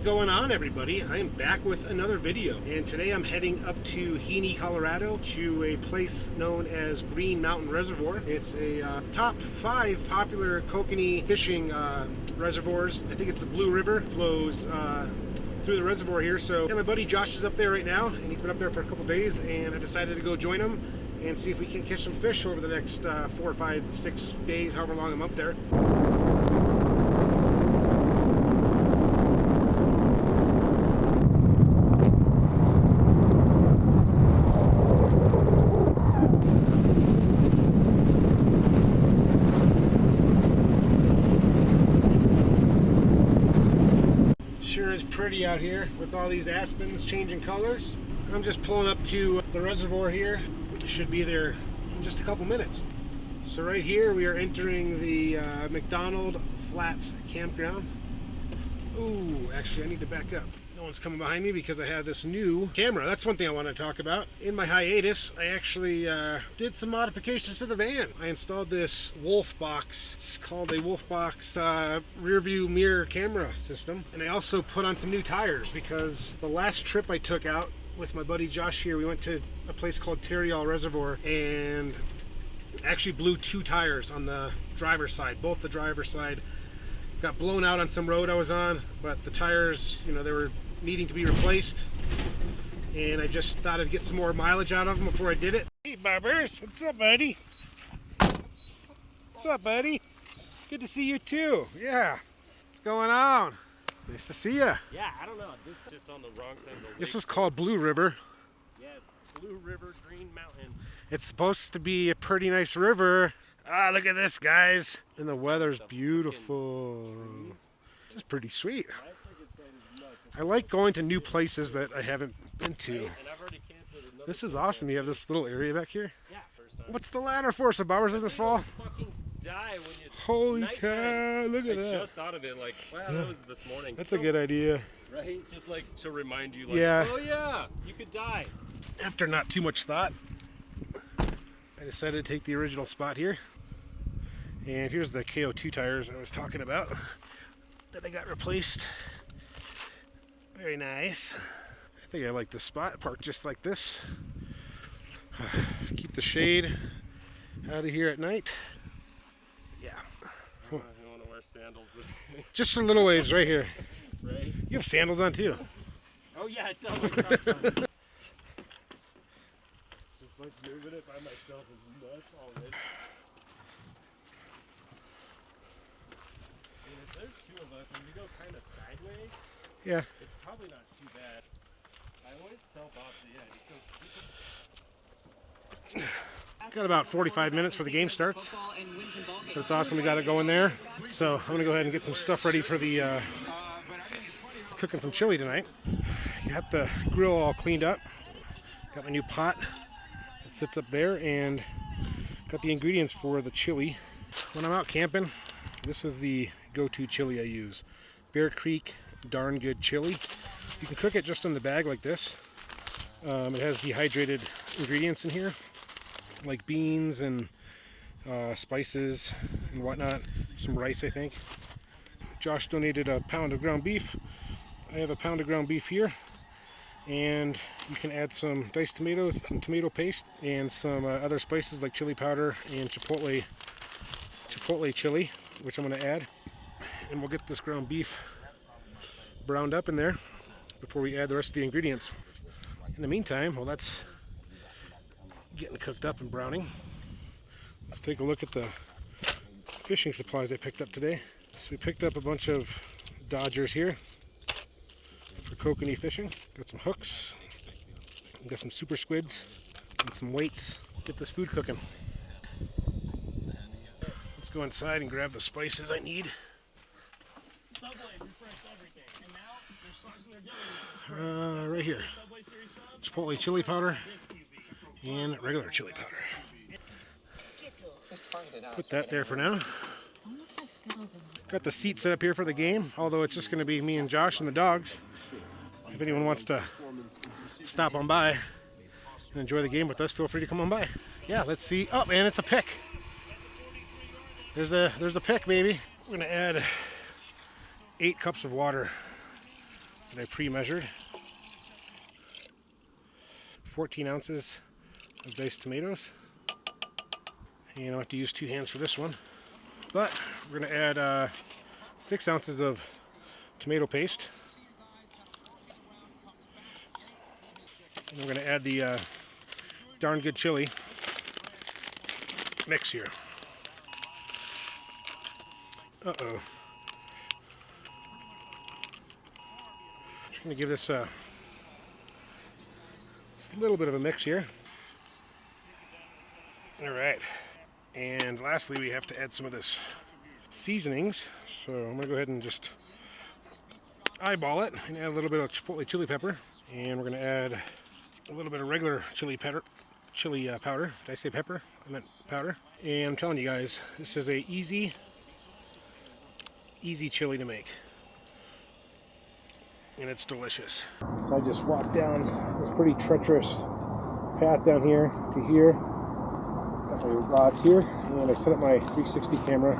going on, everybody? I am back with another video, and today I'm heading up to Kokanee, Colorado, to a place known as Green Mountain Reservoir. It's a top 5 popular kokanee fishing reservoirs. I think it's the Blue River flows through the reservoir here. So yeah, my buddy Josh is up there right now, and he's been up there for a couple days, and I decided to go join him and see if we can catch some fish over the next 4, 5, 6 days, however long I'm up there. Sure is pretty out here with all these aspens changing colors. I'm just pulling up to the reservoir here. Should be there in just a couple minutes. So right here we are entering the McDonald Flats campground. Ooh, actually I need to back up. No one's coming behind me because I have this new camera. That's one thing I want to talk about. In my hiatus, I actually did some modifications to the van. I installed this Wolf Box. It's called a Wolf Box rear view mirror camera system. And I also put on some new tires because the last trip I took out with my buddy Josh here, we went to a place called Terrial Reservoir and actually blew 2 tires on the driver's side. Both the driver's side got blown out on some road I was on, but the tires, you know, they were needing to be replaced, and I just thought I'd get some more mileage out of them before I did it. Hey Bobbers, what's up, buddy? What's up, buddy? Good to see you too. Yeah, what's going on? Nice to see ya. Yeah, I don't know, this is just on the wrong side of the lake. This is called Blue River. Yeah, Blue River, Green Mountain. It's supposed to be a pretty nice river. Ah, look at this, guys. And the weather's beautiful. This is pretty sweet. I like going to new places that I haven't been to. This is awesome. You have this little area back here. Yeah, first time. What's the ladder for so Bowers doesn't fall? Fucking die when you Holy cow, look at I that. just thought of it like, wow, that was this morning. That's a good idea. Right? Just like to remind you, like, Yeah. oh yeah, you could die. After not too much thought, I decided to take the original spot here. And here's the KO2 tires I was talking about that I got replaced. Very nice. I think I like this spot, parked just like this. Keep the shade out of here at night. Yeah. You want to wear sandals with me. Just a little ways right here. Right? You have sandals on too. Oh yeah, I still have my Crocs on. Just like moving it by myself is nuts already. If there's 2 of us and we go kind of sideways, Yeah. it's probably not too bad. I always tell Bob that, yeah, he's so stupid. Got about 45 minutes for the game starts. But it's awesome we got it going there. So I'm gonna go ahead and get some stuff ready for the cooking some chili tonight. Got the grill all cleaned up. Got my new pot that sits up there, and got the ingredients for the chili. When I'm out camping, this is the go-to chili I use. Bear Creek Darn Good Chili. You can cook it just in the bag like this. It has dehydrated ingredients in here, like beans and spices and whatnot. Some rice, I think. Josh donated a pound of ground beef. I have a pound of ground beef here. And you can add some diced tomatoes, some tomato paste, and some other spices like chili powder and chipotle chili, which I'm going to add. And we'll get this ground beef browned up in there before we add the rest of the ingredients. In the meantime, while that's getting cooked up and browning, let's take a look at the fishing supplies I picked up today. So we picked up a bunch of Dodgers here for kokanee fishing. Got some hooks, got some super squids, and some weights. Get this food cooking. Let's go inside and grab the spices I need. Right here. Chipotle chili powder and regular chili powder. Put that there for now. Got the seat set up here for the game, although it's just going to be me and Josh and the dogs. If anyone wants to stop on by and enjoy the game with us, feel free to come on by. Yeah, let's see. Oh man, it's a pick. There's a pick, baby. We're gonna add 8 cups of water that I pre-measured. 14 ounces of diced tomatoes. And I'll have to use 2 hands for this one. But we're going to add 6 ounces of tomato paste. And we're going to add the darn good chili mix here. Uh-oh. Just going to give this a little bit of a mix here. All right. And lastly, we have to add some of this seasonings. So I'm going to go ahead and just eyeball it and add a little bit of chipotle chili pepper. And we're going to add a little bit of regular chili powder. Did I say pepper? I meant powder. And I'm telling you guys, this is a easy chili to make. And it's delicious. So I just walked down this pretty treacherous path down here to here. Got my rods here, and I set up my 360 camera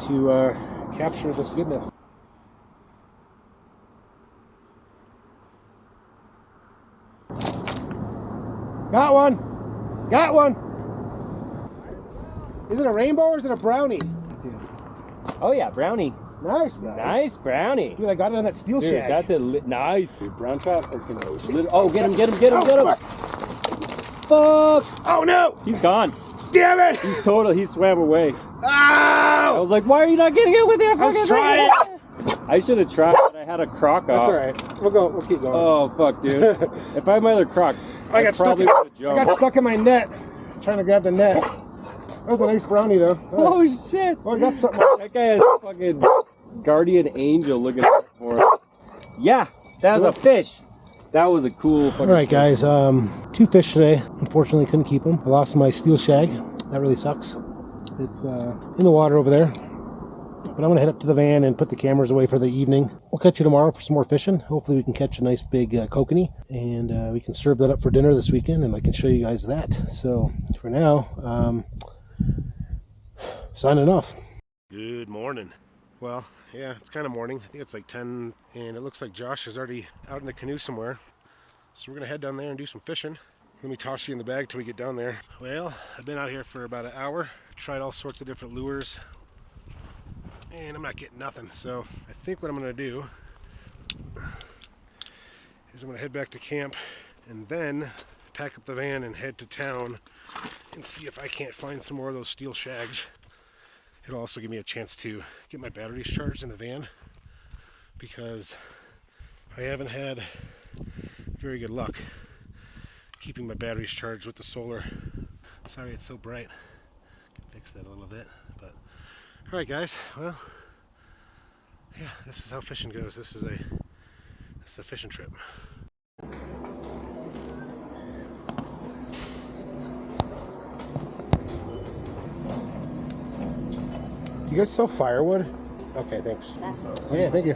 to capture this goodness. Got one! Got one! Is it a rainbow or is it a brownie? Oh yeah, brownie. Nice, guys. Nice brownie. Dude, I got it on that steel Dude, shag. that's a nice. Brown trout or Kokanee? Oh, get him. Fuck. Fuck. Oh no! He's gone. Damn it! He swam away. I Ow! was like, why are you not getting it with that I was fucking trying. thing? I should have tried, but I had a croc off. That's alright. We'll keep going. Oh, fuck, dude. If I had my other croc, I got stuck in my net, trying to grab the net. That was a nice brownie, though. Oh, shit. Well, I got something. That guy has a fucking guardian angel looking for him. Yeah, that was a fish. That was a cool fucking Alright, guys. 2 fish today. Unfortunately, couldn't keep them. I lost my steel shag. That really sucks. It's in the water over there. But I'm going to head up to the van and put the cameras away for the evening. We'll catch you tomorrow for some more fishing. Hopefully we can catch a nice big kokanee. And we can serve that up for dinner this weekend. And I can show you guys that. So, for now, signing off. Good morning. Well, yeah, it's kind of morning. I think it's like 10. And it looks like Josh is already out in the canoe somewhere. So we're going to head down there and do some fishing. Let me toss you in the bag till we get down there. Well, I've been out here for about an hour. Tried all sorts of different lures. And I'm not getting nothing. So I think what I'm going to do is I'm going to head back to camp and then pack up the van and head to town and see if I can't find some more of those steel shags. It'll also give me a chance to get my batteries charged in the van because I haven't had very good luck keeping my batteries charged with the solar. Sorry it's so bright. Can fix that a little bit, but alright guys, well yeah, this is how fishing goes. This is a fishing trip. You guys sell firewood? Okay, thanks. Yeah, thank you.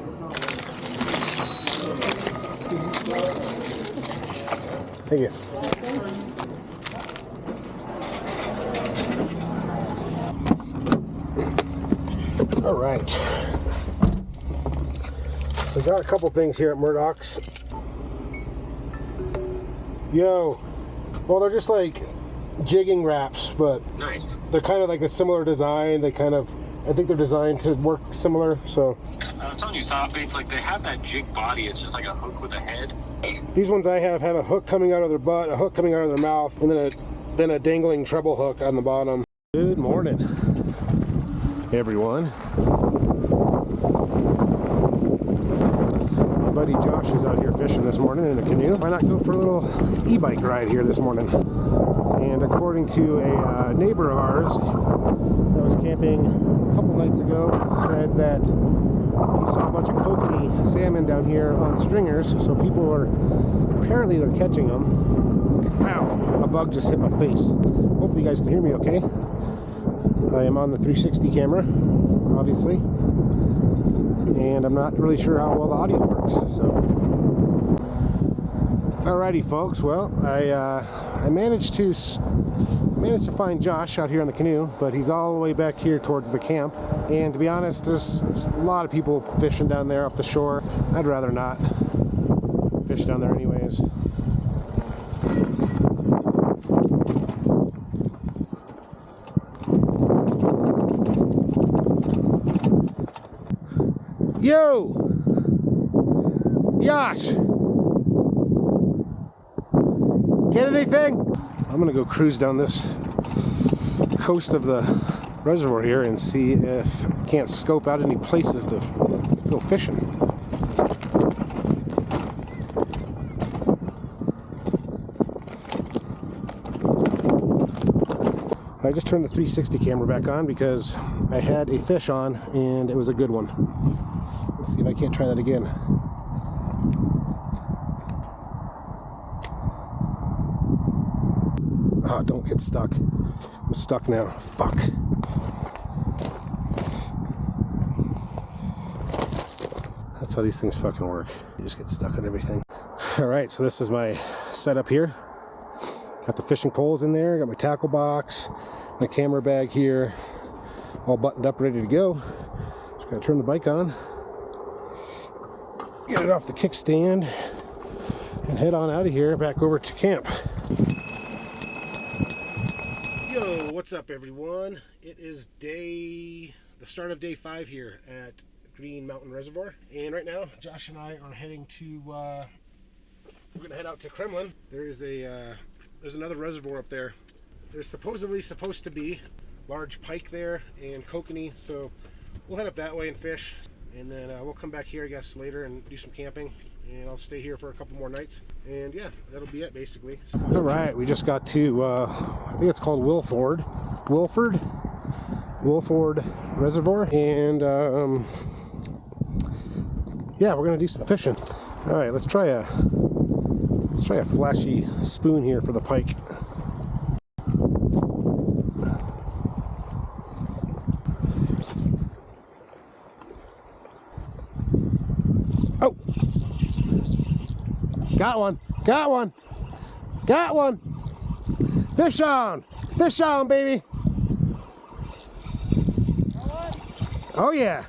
Thank you. All right. So I got a couple things here at Murdoch's. Yo. Well, they're just like jigging wraps, but Nice. they're kind of like a similar design. I think they're designed to work similar, so. I was telling you, soft baits, like they have that jig body. It's just like a hook with a head. These ones I have a hook coming out of their butt, a hook coming out of their mouth, and then a dangling treble hook on the bottom. Good morning, everyone. My buddy Josh is out here fishing this morning in a canoe. Why not go for a little e-bike ride here this morning? And according to a neighbor of ours that was camping a couple nights ago, said that he saw a bunch of kokanee salmon down here on stringers, so people are apparently they're catching them. Wow, a bug just hit my face. Hopefully you guys can hear me okay. I am on the 360 camera, obviously, and I'm not really sure how well the audio works. So, alrighty, folks. Well, I managed to Managed to find Josh out here on the canoe, but he's all the way back here towards the camp. And to be honest, there's a lot of people fishing down there off the shore. I'd rather not fish down there anyways. Yo! Josh! Get anything? I'm gonna go cruise down this coast of the reservoir here and see if I can't scope out any places to go fishing. I just turned the 360 camera back on because I had a fish on and it was a good one. Let's see if I can't try that again. Oh, don't get stuck. I'm stuck now. Fuck. That's how these things fucking work. You just get stuck on everything. Alright, so this is my setup here. Got the fishing poles in there, got my tackle box, my camera bag here, all buttoned up, ready to go. Just gotta turn the bike on, get it off the kickstand, and head on out of here back over to camp. Yo, what's up everyone? It is the start of day 5 here at Green Mountain Reservoir, and right now Josh and I are heading to we're gonna head out to Kremlin. There's another reservoir up there. There's supposedly supposed to be large pike there and kokanee, so we'll head up that way and fish, and then we'll come back here I guess later and do some camping, and I'll stay here for a couple more nights, and yeah, that'll be it basically. All right, we just got to I think it's called Wilford Reservoir, and yeah, we're gonna do some fishing. All right, let's try a flashy spoon here for the pike. Oh! Got one! Got one! Got one! Fish on! Fish on, baby! Oh yeah!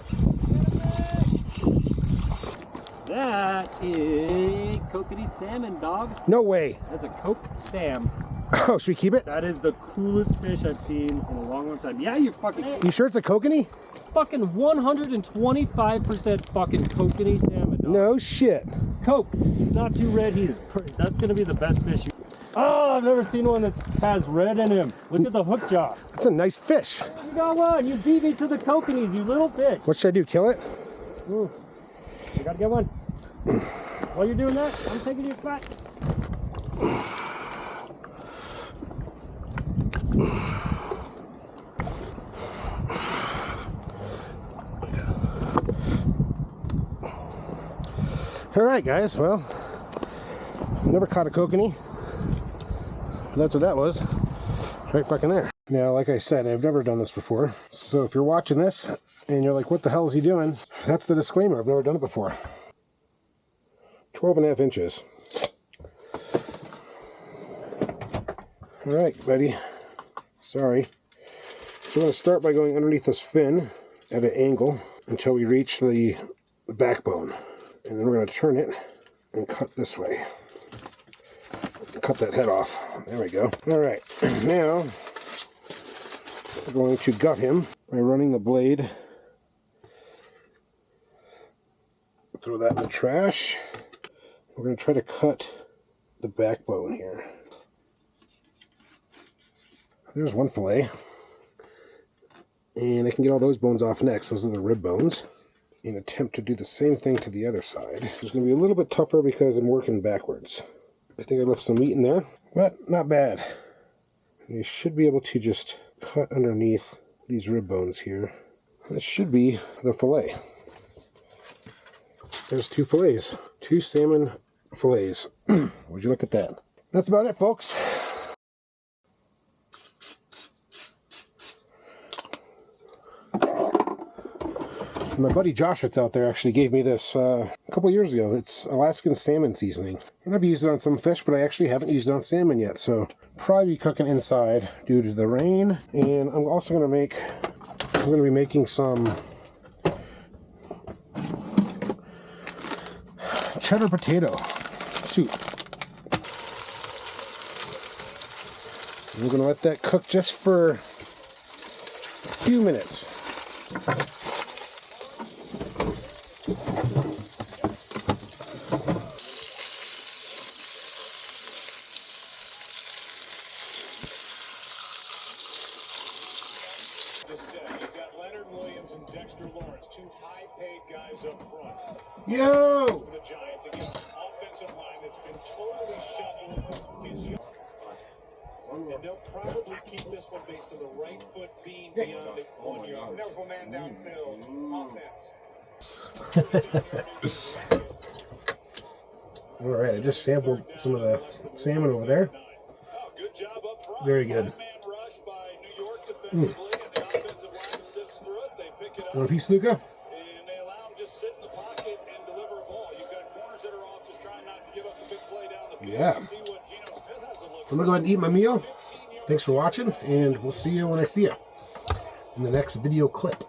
That is Kokanee salmon, dog. No way! That's a Coke Sam. Oh, should we keep it? That is the coolest fish I've seen in a long, long time. Yeah, you're fucking... You sure it's a kokanee? Fucking 125% fucking Kokanee salmon, dog. No shit. Coke. He's not too red. That's gonna be the best fish you... Oh, I've never seen one that has red in him. Look at the hook jaw. That's a nice fish. You got one. You beat me to the Kokanees, you little bitch. What should I do? Kill it? Ooh. You gotta get one. While you're doing that, I'm taking you back. Alright guys, well, never caught a kokanee. That's what that was. Right fucking there. Now, like I said, I've never done this before. So if you're watching this and you're like, what the hell is he doing? That's the disclaimer. I've never done it before. 12.5 inches. Alright, buddy. Sorry. So I'm going to start by going underneath this fin at an angle until we reach the backbone. And then we're going to turn it and cut this way. Cut that head off. There we go. Alright, now we're going to gut him by running the blade. Throw that in the trash. We're going to try to cut the backbone here. There's one fillet. And I can get all those bones off next. Those are the rib bones. And attempt to do the same thing to the other side. It's going to be a little bit tougher because I'm working backwards. I think I left some meat in there, but not bad. You should be able to just cut underneath these rib bones here. That should be the fillet. There's 2 fillets. 2 salmon fillets. Would you look at that? That's about it, folks. My buddy Josh that's out there actually gave me this a couple years ago. It's Alaskan salmon seasoning. And I've used it on some fish, but I actually haven't used it on salmon yet. So probably be cooking inside due to the rain. And I'm also going to be making some cheddar potato soup. We're going to let that cook just for a few minutes. You've got Leonard Williams and Dexter Lawrence, two high-paid guys up front. Yo! For the Giants against an offensive line that's been totally shuffled. And they'll probably keep this one based on the right foot being beyond it 1 yard. Multiple man downfield. Offense. All right, I just sampled some of the salmon over there. Good job up front. Very good. Man rush by New York defensively, and the offensive line sifts through it. They pick it up. Want a piece, Luca? And they allow him to just sit in the pocket and deliver a ball. You've got corners that are off, just trying not to give up a big play down the field. Yeah. See what Geno Smith has to look I'm going to go ahead and eat my meal. Thanks for watching, and we'll see you when I see you in the next video clip.